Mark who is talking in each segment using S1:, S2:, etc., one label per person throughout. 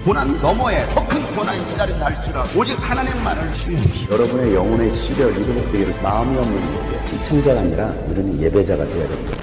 S1: 고난 너머에 더 큰 고난이 기다린다 할지라도 오직 하나님만을 신뢰하십시오.
S2: 여러분의 영혼의 시력이 회복되기를 마음이 없는 분에게 시청자가 아니라 우리는 예배자가 되어야 됩니다.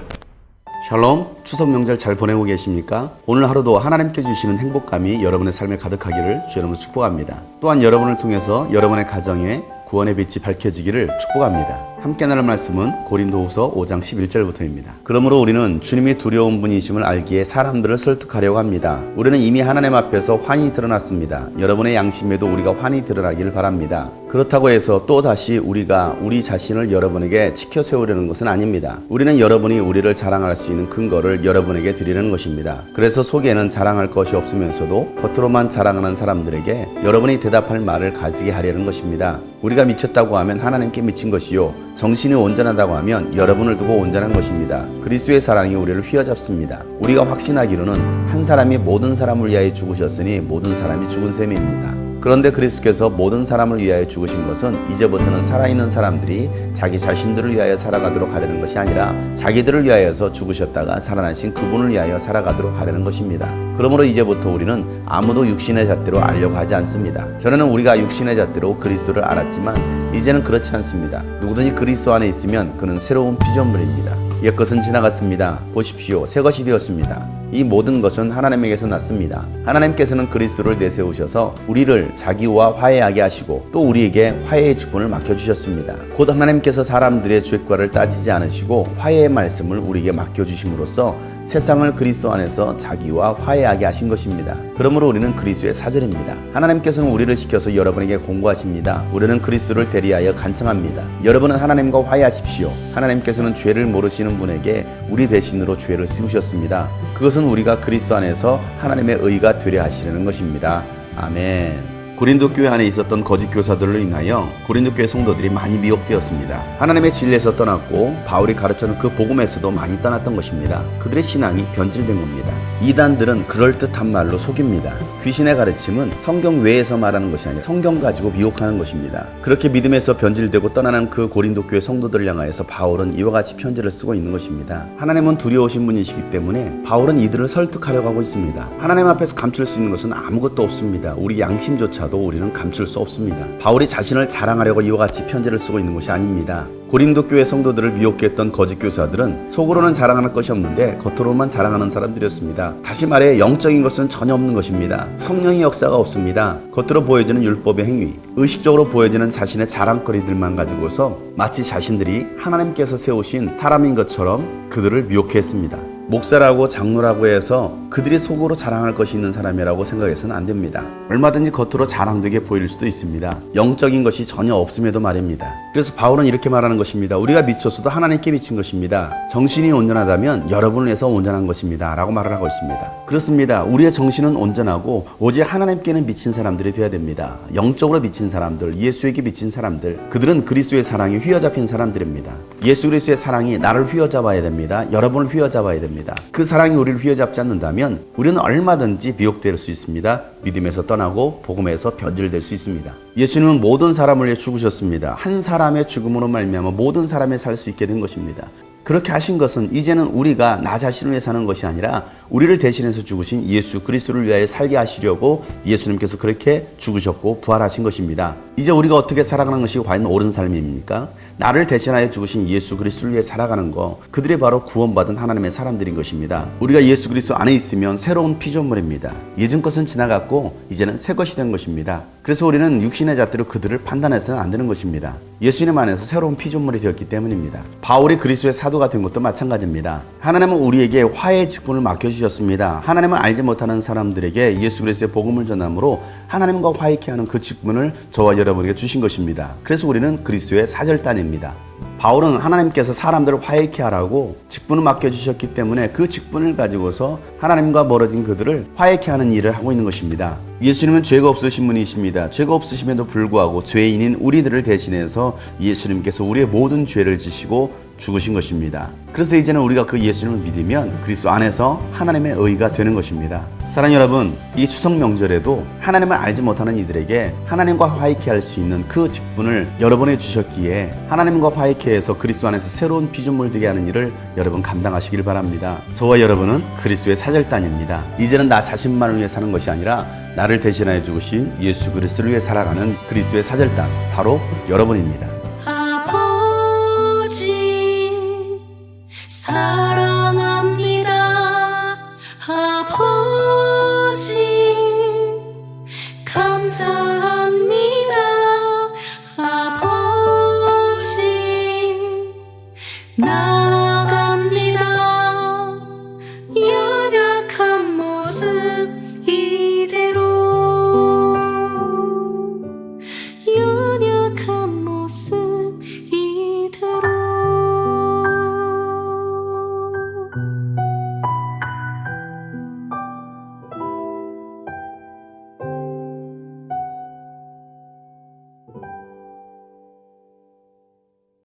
S3: 샬롬, 추석 명절 잘 보내고 계십니까? 오늘 하루도 하나님께 주시는 행복감이 여러분의 삶에 가득하기를 주 여러분 축복합니다. 또한 여러분을 통해서 여러분의 가정에 구원의 빛이 밝혀지기를 축복합니다. 함께 나눌 말씀은 고린도후서 5장 11절부터입니다. 그러므로 우리는 주님이 두려운 분이심을 알기에 사람들을 설득하려고 합니다. 우리는 이미 하나님 앞에서 환히 드러났습니다. 여러분의 양심에도 우리가 환히 드러나기를 바랍니다. 그렇다고 해서 또다시 우리가 우리 자신을 여러분에게 치켜 세우려는 것은 아닙니다. 우리는 여러분이 우리를 자랑할 수 있는 근거를 여러분에게 드리는 것입니다. 그래서 속에는 자랑할 것이 없으면서도 겉으로만 자랑하는 사람들에게 여러분이 대답할 말을 가지게 하려는 것입니다. 우리가 미쳤다고 하면 하나님께 미친 것이요, 정신이 온전하다고 하면 여러분을 두고 온전한 것입니다. 그리스도의 사랑이 우리를 휘어잡습니다. 우리가 확신하기로는 한 사람이 모든 사람을 위하여 죽으셨으니 모든 사람이 죽은 셈입니다. 그런데 그리스도께서 모든 사람을 위하여 죽으신 것은 이제부터는 살아있는 사람들이 자기 자신들을 위하여 살아가도록 하려는 것이 아니라 자기들을 위하여서 죽으셨다가 살아나신 그분을 위하여 살아가도록 하려는 것입니다. 그러므로 이제부터 우리는 아무도 육신의 잣대로 알려고 하지 않습니다. 전에는 우리가 육신의 잣대로 그리스도를 알았지만 이제는 그렇지 않습니다. 누구든지 그리스도 안에 있으면 그는 새로운 피조물입니다. 옛것은 지나갔습니다. 보십시오, 새것이 되었습니다. 이 모든 것은 하나님에게서 났습니다. 하나님께서는 그리스도를 내세우셔서 우리를 자기와 화해하게 하시고 또 우리에게 화해의 직분을 맡겨주셨습니다. 곧 하나님께서 사람들의 죄과를 따지지 않으시고 화해의 말씀을 우리에게 맡겨주심으로써 세상을 그리스도 안에서 자기와 화해하게 하신 것입니다. 그러므로 우리는 그리스도의 사절입니다. 하나님께서는 우리를 시켜서 여러분에게 공고하십니다. 우리는 그리스도를 대리하여 간청합니다. 여러분은 하나님과 화해하십시오. 하나님께서는 죄를 모르시는 분에게 우리 대신으로 죄를 씌우셨습니다. 그것은 우리가 그리스도 안에서 하나님의 의가 되려 하시려는 것입니다. 아멘. 고린도 교회 안에 있었던 거짓 교사들로 인하여 고린도 교회 성도들이 많이 미혹되었습니다. 하나님의 진리에서 떠났고 바울이 가르쳐는 그 복음에서도 많이 떠났던 것입니다. 그들의 신앙이 변질된 겁니다. 이단들은 그럴듯한 말로 속입니다. 귀신의 가르침은 성경 외에서 말하는 것이 아니라 성경 가지고 미혹하는 것입니다. 그렇게 믿음에서 변질되고 떠나는 그 고린도 교회 성도들을 향하여서 바울은 이와 같이 편지를 쓰고 있는 것입니다. 하나님은 두려우신 분이시기 때문에 바울은 이들을 설득하려고 하고 있습니다. 하나님 앞에서 감출 수 있는 것은 아무것도 없습니다. 우리 양심조차 우리는 감출 수 없습니다. 바울이 자신을 자랑하려고 이와 같이 편지를 쓰고 있는 것이 아닙니다. 고린도 교회 성도들을 미혹했던 거짓 교사들은 속으로는 자랑하는 것이 없는데 겉으로만 자랑하는 사람들이었습니다. 다시 말해 영적인 것은 전혀 없는 것입니다. 성령의 역사가 없습니다. 겉으로 보여지는 율법의 행위, 의식적으로 보여지는 자신의 자랑거리들만 가지고서 마치 자신들이 하나님께서 세우신 사람인 것처럼 그들을 미혹했습니다. 목사라고 장로라고 해서 그들이 속으로 자랑할 것이 있는 사람이라고 생각해서는 안 됩니다. 얼마든지 겉으로 자랑되게 보일 수도 있습니다. 영적인 것이 전혀 없음에도 말입니다. 그래서 바울은 이렇게 말하는 것입니다. 우리가 미쳤어도 하나님께 미친 것입니다. 정신이 온전하다면 여러분을 위해서 온전한 것입니다. 라고 말을 하고 있습니다. 그렇습니다. 우리의 정신은 온전하고 오직 하나님께는 미친 사람들이 되어야 됩니다. 영적으로 미친 사람들, 예수에게 미친 사람들, 그들은 그리스도의 사랑이 휘어잡힌 사람들입니다. 예수 그리스도의 사랑이 나를 휘어잡아야 됩니다. 여러분을 휘어잡아야 됩니다. 그 사랑이 우리를 휘어잡지 않는다면 우리는 얼마든지 미혹될 수 있습니다. 믿음에서 떠나고 복음에서 변질될 수 있습니다. 예수님은 모든 사람을 위해 죽으셨습니다. 한 사람의 죽음으로 말미암아 모든 사람이 살 수 있게 된 것입니다. 그렇게 하신 것은 이제는 우리가 나 자신을 위해 사는 것이 아니라 우리를 대신해서 죽으신 예수 그리스도를 위하여 살게 하시려고 예수님께서 그렇게 죽으셨고 부활하신 것입니다. 이제 우리가 어떻게 살아가는 것이 과연 옳은 삶입니까? 나를 대신하여 죽으신 예수 그리스도를 위해 살아가는 것, 그들이 바로 구원받은 하나님의 사람들인 것입니다. 우리가 예수 그리스도 안에 있으면 새로운 피조물입니다. 예전 것은 지나갔고 이제는 새 것이 된 것입니다. 그래서 우리는 육신의 잣대로 그들을 판단해서는 안 되는 것입니다. 예수님 안에서 새로운 피조물이 되었기 때문입니다. 바울이 그리스도의 사도가 된 것도 마찬가지입니다. 하나님은 우리에게 화해의 직분을 맡겨주셨습니다. 하나님은 알지 못하는 사람들에게 예수 그리스도의 복음을 전함으로 하나님과 화해케 하는 그 직분을 저와 여러분에게 주신 것입니다. 그래서 우리는 그리스도의 사절단입니다. 바울은 하나님께서 사람들을 화해케 하라고 직분을 맡겨주셨기 때문에 그 직분을 가지고서 하나님과 멀어진 그들을 화해케 하는 일을 하고 있는 것입니다. 예수님은 죄가 없으신 분이십니다. 죄가 없으심에도 불구하고 죄인인 우리들을 대신해서 예수님께서 우리의 모든 죄를 지시고 죽으신 것입니다. 그래서 이제는 우리가 그 예수님을 믿으면 그리스도 안에서 하나님의 의가 되는 것입니다. 사랑하는 여러분, 이 추석 명절에도 하나님을 알지 못하는 이들에게 하나님과 화해케 할 수 있는 그 직분을 여러분에 주셨기에 하나님과 화해케해서 그리스도 안에서 새로운 피조물 되게 하는 일을 여러분 감당하시길 바랍니다. 저와 여러분은 그리스도의 사절단입니다. 이제는 나 자신만을 위해 사는 것이 아니라 나를 대신하여 죽으신 예수 그리스도를 위해 살아가는 그리스도의 사절단, 바로 여러분입니다.